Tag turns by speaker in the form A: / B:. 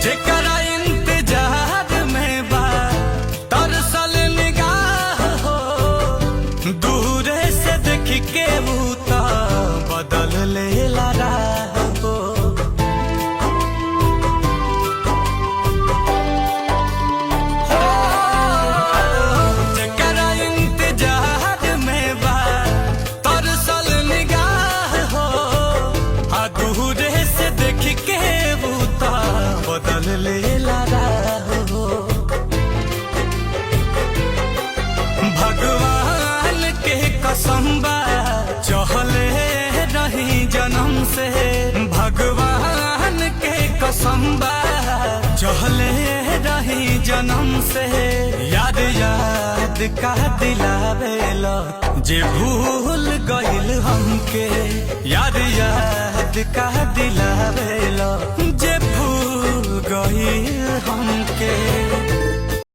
A: जेकरा इंतजार में बा तरसल निगाह हो, दूरे से देख के बूता बदल लेला राह हो। जेकरा इंतजार में बा तरसल निगाह हो, दूरे से देख के बूता बदल लेला राह हो। भगवान के कसम बा चहले रही जन्म से, भगवान के कसम बा चहले रही जन्म से। याद याद का दिलावेला जे भूल गइल हमके, याद याद का दिलावेला जे भूल गइल हमके।